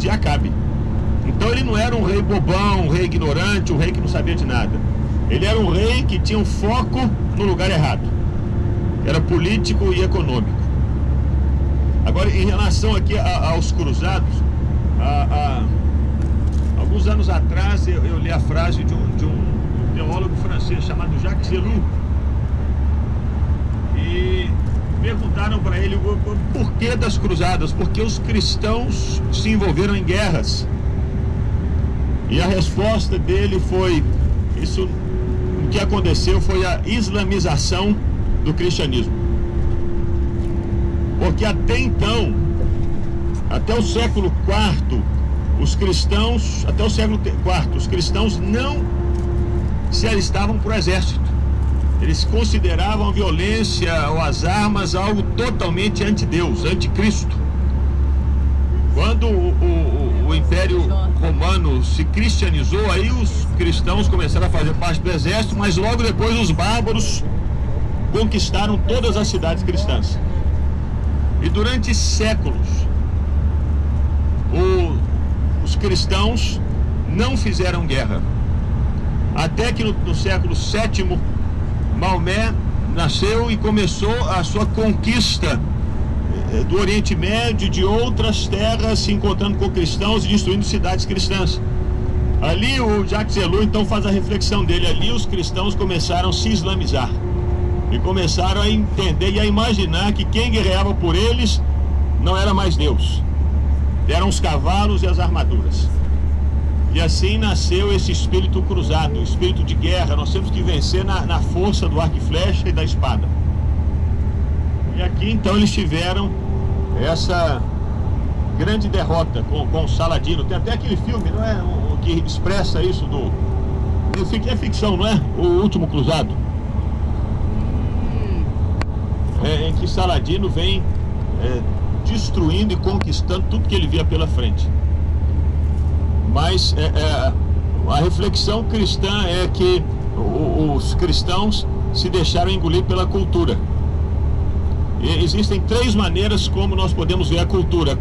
de Acabe. Então ele não era um rei bobão, um rei ignorante, um rei que não sabia de nada. Ele era um rei que tinha um foco no lugar errado. Era político e econômico. Agora, em relação aqui aos cruzados, alguns anos atrás eu li a frase de um teólogo francês chamado Jacques Ellul. E perguntaram para ele o porquê das cruzadas, porque os cristãos se envolveram em guerras. E a resposta dele foi: o que aconteceu foi a islamização do cristianismo. Porque até então, até o século IV, os cristãos não se alistavam para o exército. Eles consideravam a violência ou as armas algo totalmente anti-Deus, anticristo. Quando o Império Romano se cristianizou, aí os cristãos começaram a fazer parte do exército, mas logo depois os bárbaros conquistaram todas as cidades cristãs. E durante séculos, os cristãos não fizeram guerra. Até que no século VII, Maomé nasceu e começou a sua conquista do Oriente Médio, de outras terras, se encontrando com cristãos e destruindo cidades cristãs. Ali o Jacques Ellul então faz a reflexão dele. Ali os cristãos começaram a se islamizar e começaram a entender e a imaginar que quem guerreava por eles não era mais Deus, eram os cavalos e as armaduras. E assim nasceu esse espírito cruzado, o espírito de guerra. Nós temos que vencer na força do arco e flecha e da espada. E aqui então eles tiveram essa grande derrota com Saladino. Tem até aquele filme, não é? O que expressa isso é ficção, não é? O Último Cruzado. Em que Saladino vem destruindo e conquistando tudo que ele via pela frente. Mas a reflexão cristã é que os cristãos se deixaram engolir pela cultura. E existem três maneiras como nós podemos ver a cultura.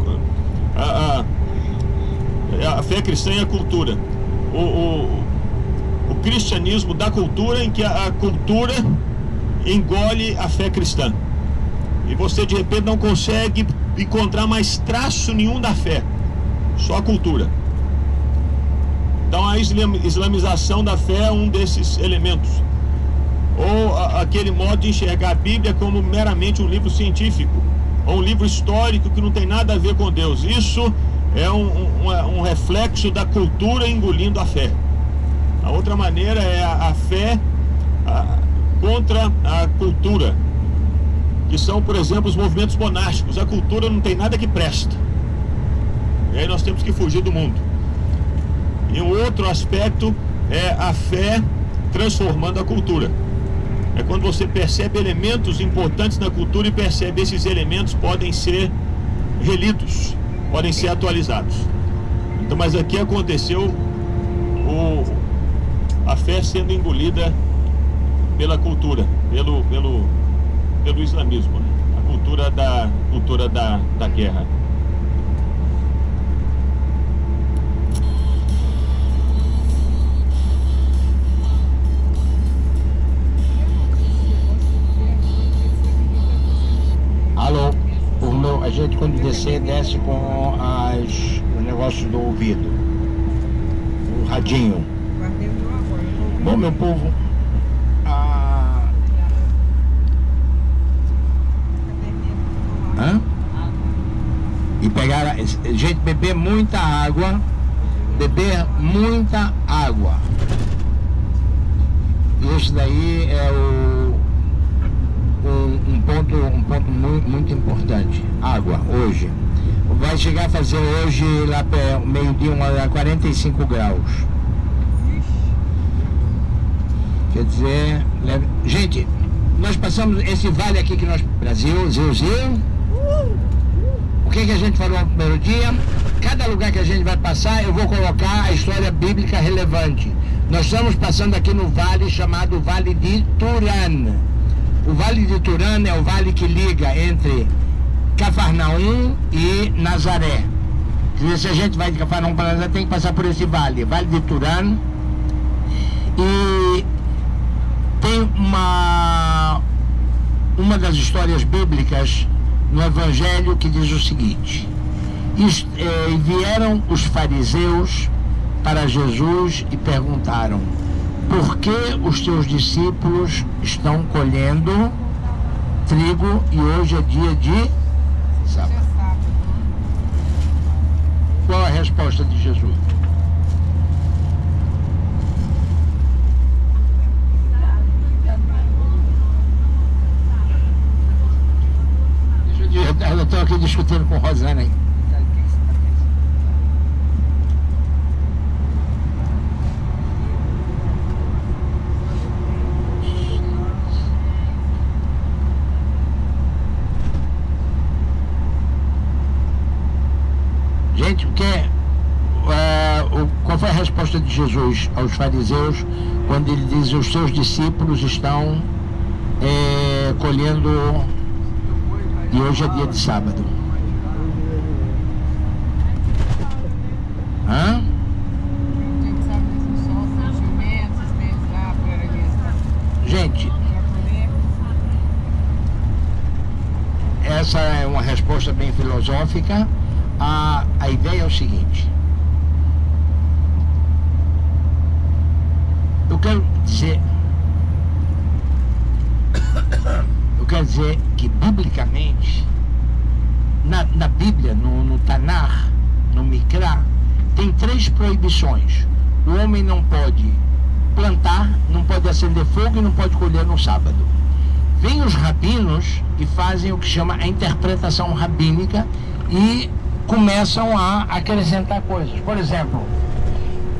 A fé cristã é a cultura. O cristianismo da cultura, em que a cultura engole a fé cristã. E você de repente não consegue encontrar mais traço nenhum da fé, só a cultura. Então a islamização da fé é um desses elementos. Ou aquele modo de enxergar a Bíblia como meramente um livro científico, ou um livro histórico que não tem nada a ver com Deus. Isso é um reflexo da cultura engolindo a fé. A outra maneira é a fé contra a cultura, que são, por exemplo, os movimentos monásticos. A cultura não tem nada que presta. E aí nós temos que fugir do mundo. E um outro aspecto é a fé transformando a cultura. É quando você percebe elementos importantes na cultura e percebe esses elementos podem ser relidos, podem ser atualizados. Então, mas aqui aconteceu a fé sendo engolida pela cultura, pelo islamismo, né? A cultura da guerra. Alô, a gente quando desce com o negócio do ouvido, o radinho. Bom, meu povo, e pegar, gente, beber muita água, Isso daí é um ponto muito importante. Água, hoje. Vai chegar a fazer hoje, lá para meio-dia, 45 graus. Quer dizer, gente, nós passamos esse vale aqui que nós... Brasil, Zil. O que a gente falou no primeiro dia? Cada lugar que a gente vai passar, eu vou colocar a história bíblica relevante. Nós estamos passando aqui no vale chamado Vale de Turan. O Vale de Turan é o vale que liga entre Cafarnaum e Nazaré. Quer dizer, se a gente vai de Cafarnaum para Nazaré, tem que passar por esse vale de Turan. E tem uma das histórias bíblicas no Evangelho que diz o seguinte: vieram os fariseus para Jesus e perguntaram: por que os teus discípulos estão colhendo trigo e hoje é dia de sábado? Qual a resposta de Jesus? Eu estou aqui discutindo com Rosana aí. Gente, qual foi a resposta de Jesus aos fariseus quando ele diz: os seus discípulos estão colhendo e hoje é dia de sábado? Hã? Gente, essa é uma resposta bem filosófica. A ideia é o seguinte: eu quero dizer que biblicamente, na Bíblia, no Tanar, no Mikra, tem 3 proibições. O homem não pode plantar, não pode acender fogo e não pode colher no sábado. Vêm os rabinos e fazem o que chama a interpretação rabínica e começam a acrescentar coisas. Por exemplo,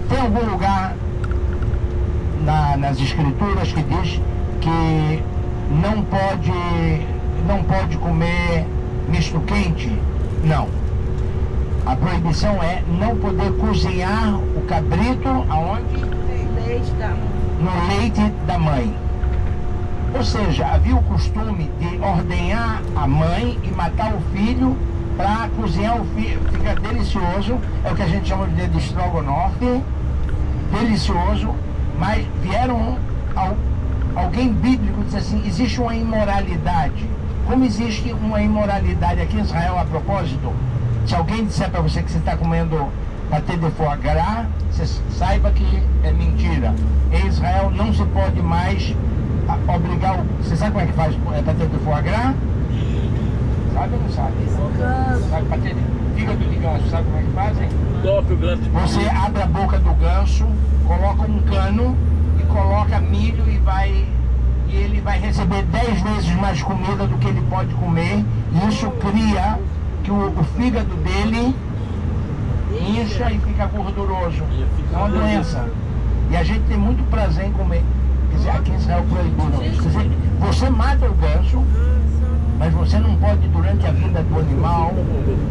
tem algum lugar nas escrituras que diz que não pode comer misto quente? Não. A proibição é não poder cozinhar o cabrito aonde? No leite da mãe. Ou seja, havia o costume de ordenhar a mãe e matar o filho para cozinhar o filho. Fica delicioso, é o que a gente chama de estrogonofe, delicioso. Mas vieram alguém bíblico diz assim: existe uma imoralidade. Como existe uma imoralidade aqui em Israel, a propósito, se alguém disser para você que você está comendo pâté de foie gras, você saiba que é mentira. Em Israel não se pode mais obrigar Você sabe como é que faz pâté de foie gras? Sabe ou não sabe? Sabe pâté de fígado de ganso, sabe como é que fazem? Você abre a boca do ganso, coloca um cano e coloca milho e ele vai receber 10 vezes mais comida do que ele pode comer. E isso cria que o fígado dele incha e fica gorduroso. É uma doença. E a gente tem muito prazer em comer. Quer dizer, aqui em Israel proibiram isso. Quer dizer, você mata o ganso, mas você não pode, durante a vida do animal,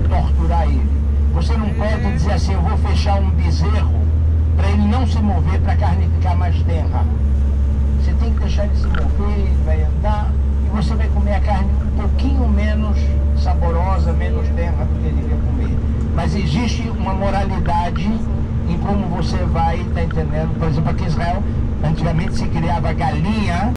torturar ele. Você não pode dizer assim: eu vou fechar um bezerro para ele não se mover, para a carne ficar mais tenra. Você tem que deixar ele se mover, ele vai andar, e você vai comer a carne um pouquinho menos saborosa, menos tenra do que ele ia comer. Mas existe uma moralidade em como você vai, tá entendendo? Por exemplo, aqui em Israel, antigamente se criava galinha